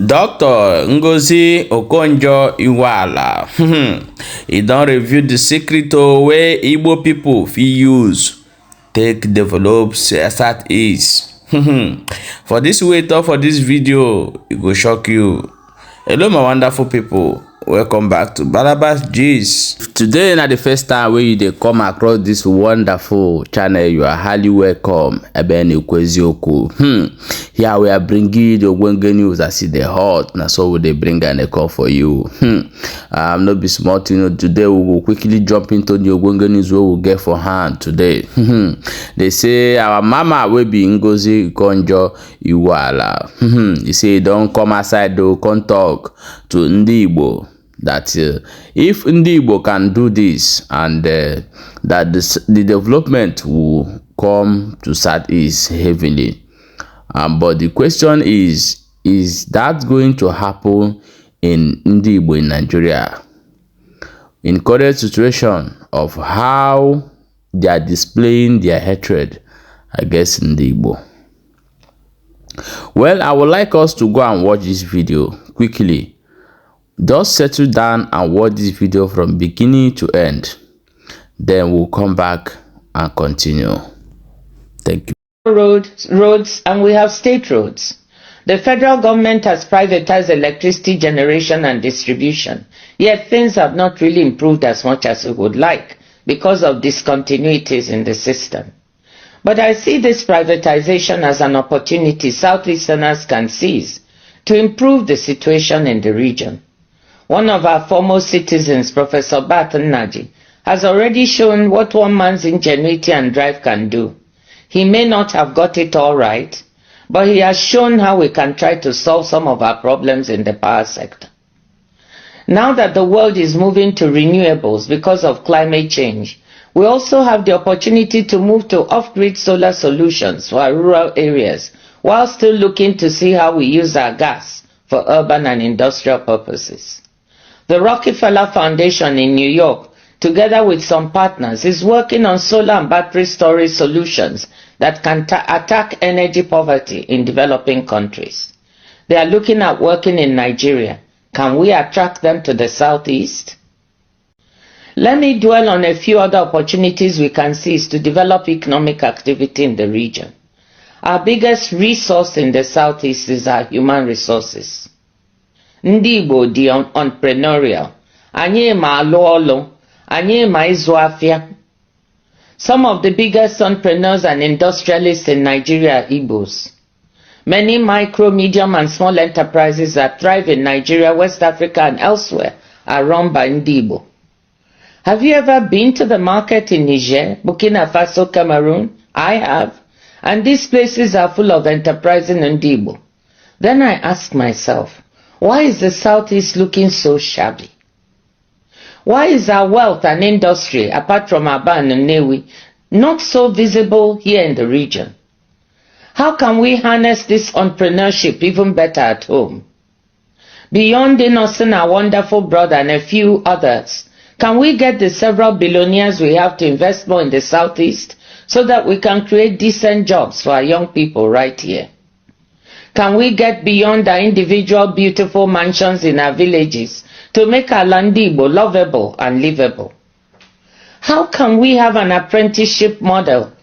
Dr. Ngozi Okonjo Iweala he don't review the secret way Igbo people fit use take develop Southeast. For this way talk for this video, it will shock you. Hello my wonderful people, welcome back to Balabas Gist. Today na the first time wey you dey come across this wonderful channel, you are highly welcome. Ngozi Okonjo. Here we are bringing you the ogbonge news as it dey hot. Na so we dey bring and call for you. No be small thing. Today we will quickly jump into the ogbonge news wey we get for hand today. They say our mama will be Ngozi Okonjo Iweala. You say don't come outside to come talk to Ndigbo that if Ndigbo can do this and that the development will come to Southeast heavily. But the question is that going to happen in Ndigbo in Nigeria? In current situation of how they are displaying their hatred against Ndigbo. Well, I would like us to go and watch this video quickly. Just settle down and watch this video from beginning to end. Then we'll come back and continue. Thank you. Roads, and we have state roads. The federal government has privatized electricity generation and distribution, yet things have not really improved as much as we would like because of discontinuities in the system. But I see this privatization as an opportunity Southeasterners can seize to improve the situation in the region. One of our foremost citizens, Professor Pêrtinent, has already shown what one man's ingenuity and drive can do. He may not have got it all right, but he has shown how we can try to solve some of our problems in the power sector. Now that the world is moving to renewables because of climate change, we also have the opportunity to move to off-grid solar solutions for our rural areas, while still looking to see how we use our gas for urban and industrial purposes. The Rockefeller Foundation in New York, together with some partners, is working on solar and battery storage solutions that can attack energy poverty in developing countries. They are looking at working in Nigeria. Can we attract them to the Southeast? Let me dwell on a few other opportunities we can seize to develop economic activity in the region. Our biggest resource in the Southeast is our human resources. Ndigbo di entrepreneurial. Anyị ma alụ ọlụ. Anyị ma ịzụ afịa. Some of the biggest entrepreneurs and industrialists in Nigeria are Igbos. Many micro, medium and small enterprises that thrive in Nigeria, West Africa and elsewhere are run by Ndigbo. Have you ever been to the market in Niger, Burkina Faso, Cameroon? I have. And these places are full of enterprising Ndigbo. Then I ask myself, why is the Southeast looking so shabby? Why is our wealth and industry, apart from Aba and Nnewi, not so visible here in the region? How can we harness this entrepreneurship even better at home? Beyond Innocent, our wonderful brother, and a few others, can we get the several billionaires we have to invest more in the Southeast so that we can create decent jobs for our young people right here? Can we get beyond our individual beautiful mansions in our villages to make our Ndigbo lovable and livable? How can we have an apprenticeship model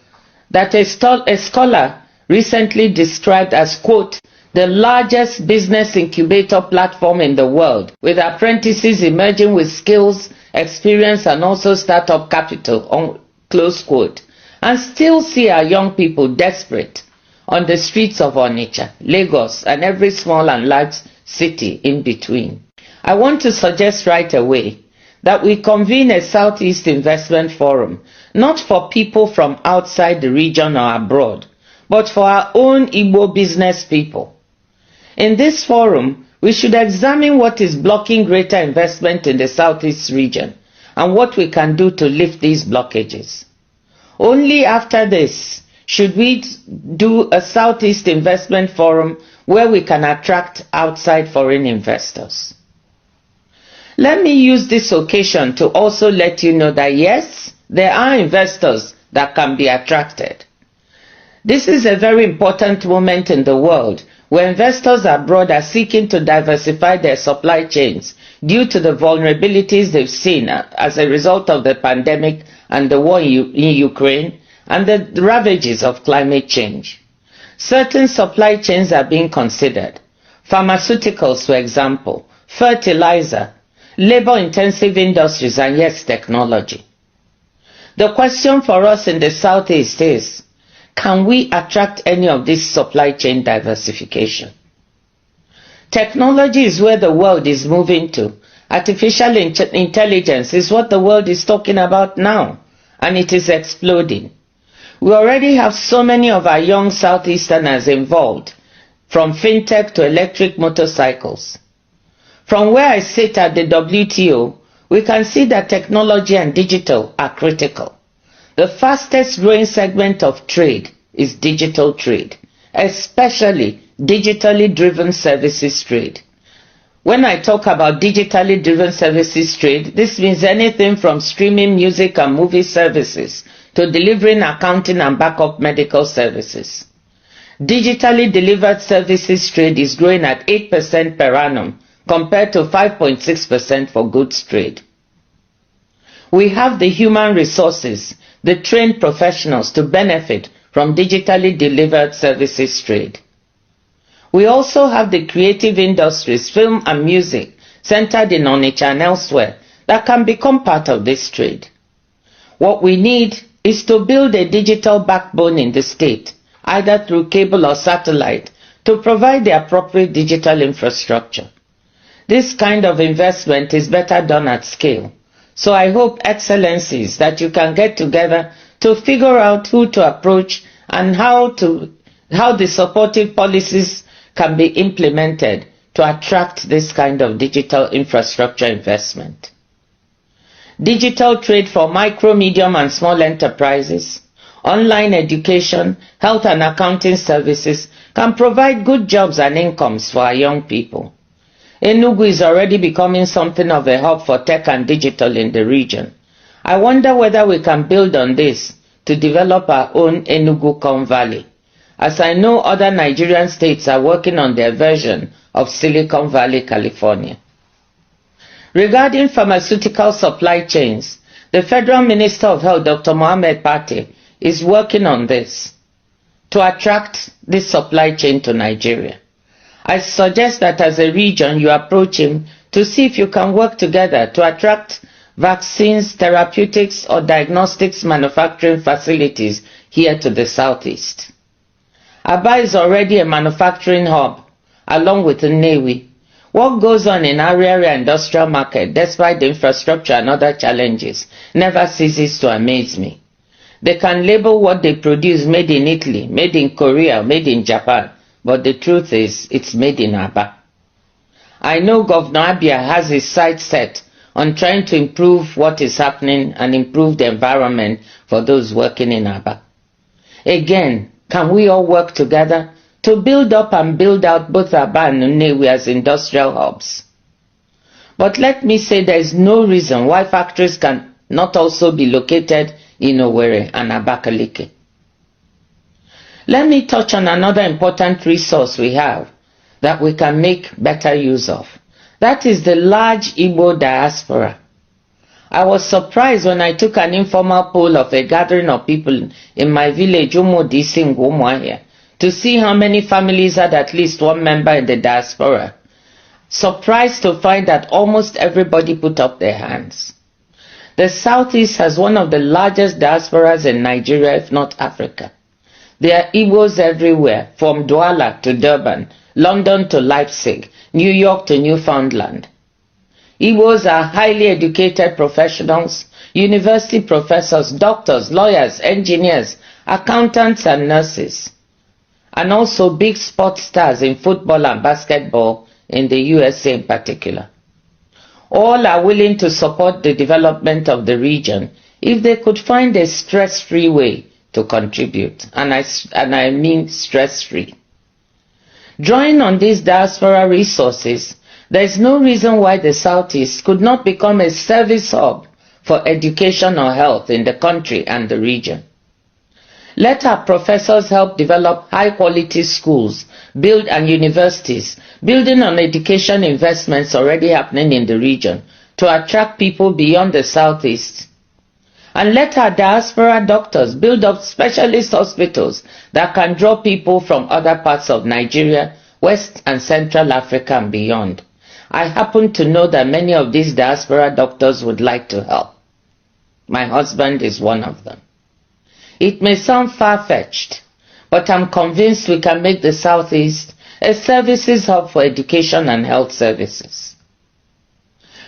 that a scholar recently described as, quote, the largest business incubator platform in the world, with apprentices emerging with skills, experience and also startup capital, close quote, and still see our young people desperate on the streets of Onitsha, Lagos and every small and large city in between? I want to suggest right away that we convene a Southeast Investment Forum, not for people from outside the region or abroad, but for our own Igbo business people. In this forum, we should examine what is blocking greater investment in the Southeast region and what we can do to lift these blockages. Only after this should we do a Southeast Investment Forum where we can attract outside foreign investors. Let me use this occasion to also let you know that yes, there are investors that can be attracted. This is a very important moment in the world where investors abroad are seeking to diversify their supply chains due to the vulnerabilities they've seen as a result of the pandemic and the war in Ukraine and the ravages of climate change. Certain supply chains are being considered. Pharmaceuticals, for example, fertilizer, labor-intensive industries, and yes, technology. The question for us in the Southeast is, can we attract any of this supply chain diversification? Technology is where the world is moving to. Artificial intelligence is what the world is talking about now, and it is exploding. We already have so many of our young Southeasterners involved, from fintech to electric motorcycles. From where I sit at the WTO, we can see that technology and digital are critical. The fastest growing segment of trade is digital trade, especially digitally driven services trade. When I talk about digitally driven services trade, this means anything from streaming music and movie services to delivering accounting and backup medical services. Digitally delivered services trade is growing at 8% per annum compared to 5.6% for goods trade. We have the human resources, the trained professionals to benefit from digitally delivered services trade. We also have the creative industries, film and music, centered in Onitsha and elsewhere, that can become part of this trade. What we need is to build a digital backbone in the state, either through cable or satellite, to provide the appropriate digital infrastructure. This kind of investment is better done at scale. So I hope, Excellencies, that you can get together to figure out who to approach and how the supportive policies can be implemented to attract this kind of digital infrastructure investment. Digital trade for micro, medium and small enterprises, online education, health and accounting services can provide good jobs and incomes for our young people. Enugu is already becoming something of a hub for tech and digital in the region. I wonder whether we can build on this to develop our own Enugu Valley, as I know other Nigerian states are working on their version of Silicon Valley, California. Regarding pharmaceutical supply chains, the Federal Minister of Health, Dr. Mohammed Pate, is working on this to attract this supply chain to Nigeria. I suggest that as a region you approach him to see if you can work together to attract vaccines, therapeutics or diagnostics manufacturing facilities here to the southeast. Aba is already a manufacturing hub along with Nnewi. What goes on in Ariaria industrial market, despite the infrastructure and other challenges, never ceases to amaze me. They can label what they produce made in Italy, made in Korea, made in Japan, but the truth is, it's made in Aba. I know Governor Abia has his sights set on trying to improve what is happening and improve the environment for those working in Aba. Again, can we all work together to build up and build out both Aba and Nnewi as industrial hubs? But let me say there is no reason why factories can not also be located in Owerri and Abakaliki. Let me touch on another important resource we have that we can make better use of. That is the large Igbo diaspora. I was surprised when I took an informal poll of a gathering of people in my village, Umodisi Ngumuahia, to see how many families had at least one member in the diaspora. Surprised to find that almost everybody put up their hands. The Southeast has one of the largest diasporas in Nigeria, if not Africa. There are Igbos everywhere, from Douala to Durban, London to Leipzig, New York to Newfoundland. Igbos are highly educated professionals, university professors, doctors, lawyers, engineers, accountants and nurses, and also big sports stars in football and basketball in the USA in particular. All are willing to support the development of the region if they could find a stress-free way to contribute, and I mean stress-free. Drawing on these diaspora resources, there is no reason why the Southeast could not become a service hub for education or health in the country and the region. Let our professors help develop high-quality schools and universities, building on education investments already happening in the region to attract people beyond the southeast. And let our diaspora doctors build up specialist hospitals that can draw people from other parts of Nigeria, West and Central Africa and beyond. I happen to know that many of these diaspora doctors would like to help. My husband is one of them. It may sound far-fetched, but I'm convinced we can make the Southeast a services hub for education and health services.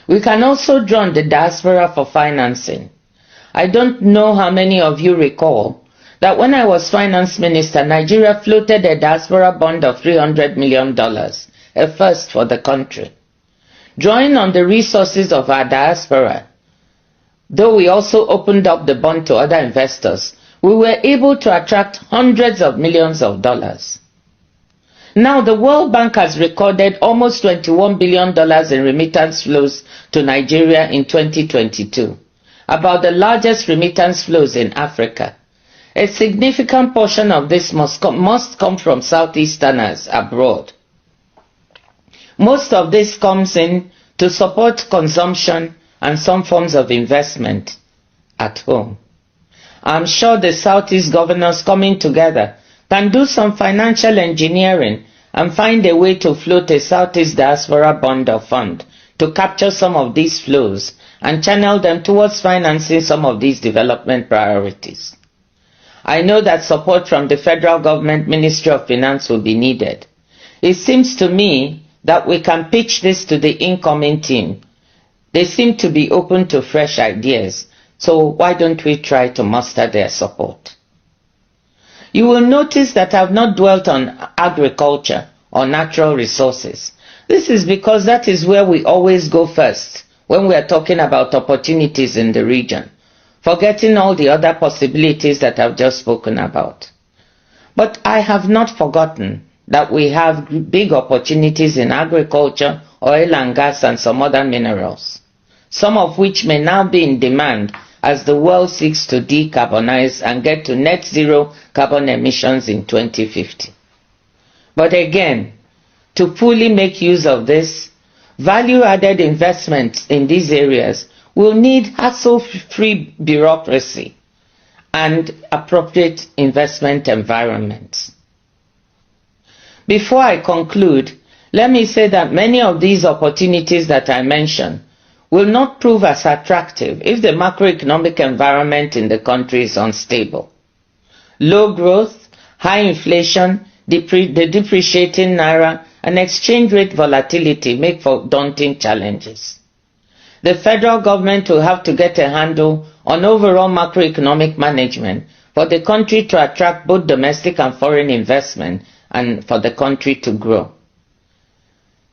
We can also draw on the diaspora for financing. I don't know how many of you recall that when I was finance minister, Nigeria floated a diaspora bond of $300 million, a first for the country. Drawing on the resources of our diaspora, though we also opened up the bond to other investors, we were able to attract hundreds of millions of dollars. Now the World Bank has recorded almost $21 billion in remittance flows to Nigeria in 2022, about the largest remittance flows in Africa. A significant portion of this must come from Southeasterners abroad. Most of this comes in to support consumption and some forms of investment at home. I'm sure the Southeast governors coming together can do some financial engineering and find a way to float a Southeast Diaspora Bond or fund to capture some of these flows and channel them towards financing some of these development priorities. I know that support from the federal government Ministry of Finance will be needed. It seems to me that we can pitch this to the incoming team. They seem to be open to fresh ideas, so why don't we try to muster their support? You will notice that I have not dwelt on agriculture or natural resources. This is because that is where we always go first when we are talking about opportunities in the region, forgetting all the other possibilities that I've just spoken about. But I have not forgotten that we have big opportunities in agriculture, oil and gas and some other minerals, some of which may now be in demand as the world seeks to decarbonize and get to net zero carbon emissions in 2050. But again, to fully make use of this, value-added investments in these areas will need hassle-free bureaucracy and appropriate investment environments. Before I conclude, let me say that many of these opportunities that I mentioned will not prove as attractive if the macroeconomic environment in the country is unstable. Low growth, high inflation, the depreciating naira, and exchange rate volatility make for daunting challenges. The federal government will have to get a handle on overall macroeconomic management for the country to attract both domestic and foreign investment and for the country to grow.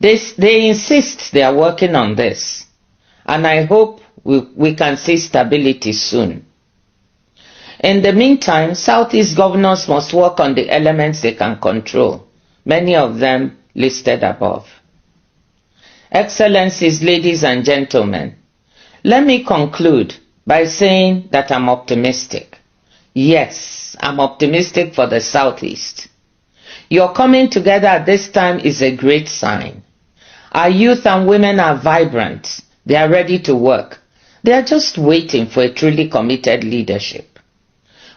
They insist they are working on this, and I hope we can see stability soon. In the meantime, Southeast governors must work on the elements they can control, many of them listed above. Excellencies, ladies and gentlemen, let me conclude by saying that I'm optimistic. Yes, I'm optimistic for the Southeast. Your coming together at this time is a great sign. Our youth and women are vibrant. They are ready to work. They are just waiting for a truly committed leadership.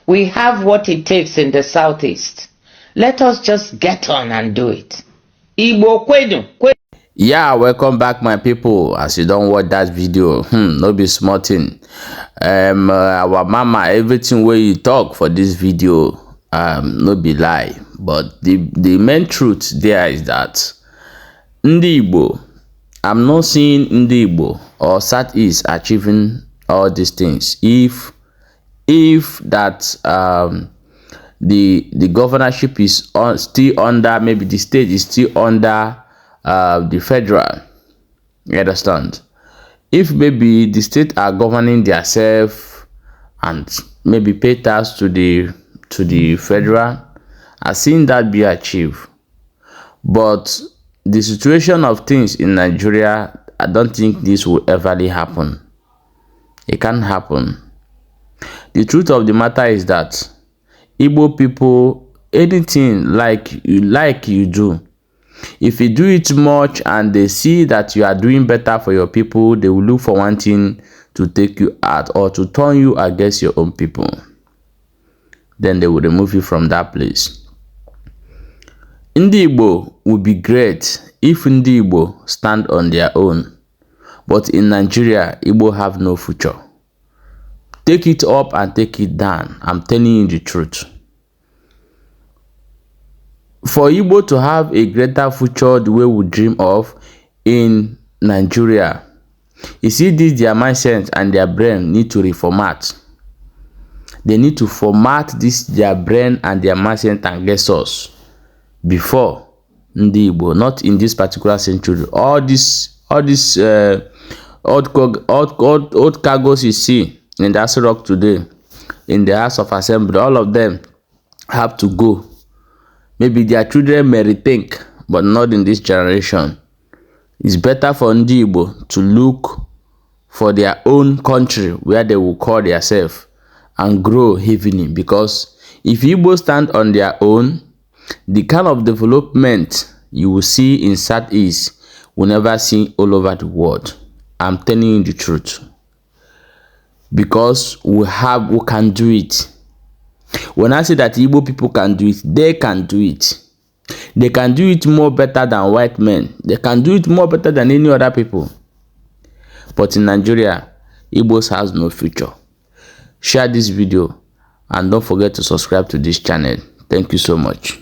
We have what it takes in the Southeast. Let us just get on and do it. Igbo kwedu. Yeah, welcome back my people. As you don't watch that video, no be small thing. Our mama, everything where you talk for this video, no be lie. But the main truth there is that Ndigbo, I'm not seeing Ndigbo or Southeast achieving all these things if that the governorship is still under, maybe the state is still under the federal. You understand? If maybe the state are governing themselves and maybe pay tax to the federal, I've seen that be achieved. But the situation of things in Nigeria, I don't think this will ever happen. It can't happen. The truth of the matter is that Igbo people anything you do. If you do it much and they see that you are doing better for your people, they will look for one thing to take you out or to turn you against your own people. Then they will remove you from that place. Ndigbo would be great if Ndigbo stand on their own. But in Nigeria, Igbo have no future. Take it up and take it down. I'm telling you the truth. For Igbo to have a greater future the way we dream of in Nigeria, you see this, their mindset and their brain need to reformat. They need to format this, their brain and their mindset and get us before Ndigbo, not in this particular century. All these old cargoes you see in the rock today, in the House of Assembly, all of them have to go. Maybe their children may rethink, but not in this generation. It's better for Ndigbo to look for their own country where they will call themselves and grow heavily. Because if Igbo stand on their own, the kind of development you will see in Southeast will never see all over the world. I'm telling you the truth. Because we can do it. When I say that Igbo people can do it, they can do it. They can do it more better than white men. They can do it more better than any other people. But in Nigeria, Igbos has no future. Share this video and don't forget to subscribe to this channel. Thank you so much.